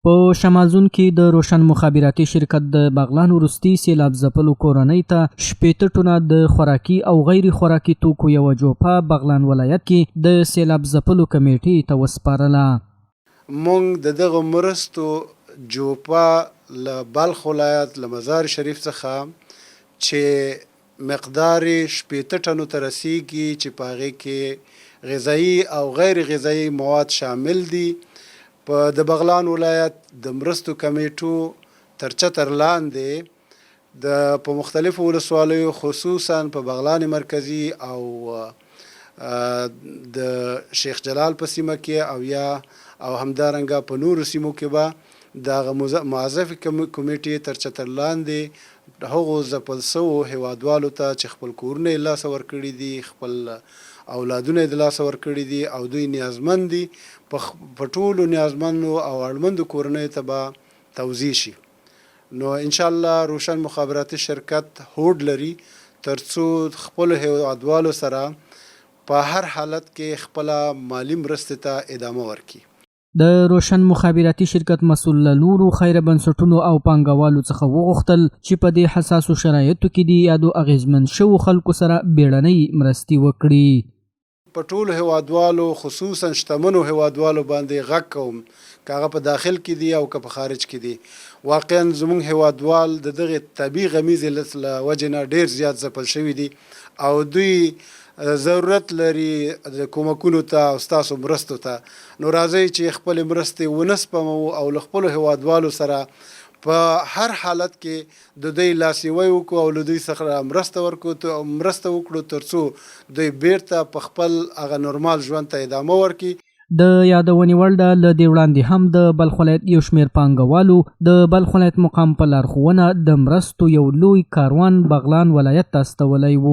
په شمالزون کې د روشن مخابراتي شرکت د بغلان وروستي سیلاب ځپلو کورنۍ ته 80 ټنه د خوراکي او غیر خوراکي توکو یوه جوپه بغلان ولایت کې د سیلاب ځپلو کمیټې ته وسپارله. موږ د دغه مرستو جوپه له بلخ ولایت له مزار شریف څخه چې مقدار 80 ټنو ته رسیږي چې په هغې کې غذایي او غیر غذایي مواد شامل دي. په د بغلان ولایت د مرستو کمیټو تر چتر لاندې په مختلفو ولسوالیو خصوصا په بغلان مرکزي او د شیخ جلال په سیمه کې او همدارنګه په نورو سیمو کې به دغه معزفې کمیټې تر چتر لاندې هغو ځپل سوو هیوادوالو ته چې خپل کورونه یې لاسه ورکړي دي، خپل اولادونه یې د لاسه ورکړي دي او دوی نیازمند دي، په ټولو نیازمندو او اړمندو کورنیو ته به توزیع شي. نو انشاءالله روشن مخابراتي شرکت هوډ لري ترڅو خپلو هیوادوالو سره په هر حالت کې خپله مالي مرستې ته ادامه ورکړي. د روشن مخابراتي شرکت مسؤل له نورو خیر بنسټونو او پانګوالو څخه وغوښتل چې په دې حساسو شرایطو کې د یادو اغیزمن شوو خلکو سره بیړنۍ مرستې وکړي. په ټولو هیوادوالو خصوصا شتمنو هیوادوالو باندې غږ کوم که هغه په داخل کې دي او که په خارج کې دي. واقعا زموږ هیوادوال د دغې طبیعي غمیزې له وجې نه ډېر زیات ځپل شوي دي او دوی ضرورت لري د کومکونو ته او ستاسو مرستو ته. نو راځئ چې خپلې مرستې ونه سپموو او له خپلو هیوادوالو سره په هر حالت کې د دوی لاسنیوی وکړو او له دوی څخه مرسته وکړو ترڅو دوی بیرته په خپل هغه نورمال ژوند ته ادامه ورکړي. د یادونې وړ ده له دې وړاندې هم د بلخ ولایت یو شمېر پانګوالو د بلخ ولایت مقام په لارښوونه د مرستو یو لوی کاروان بغلان ولایت ته استولی و.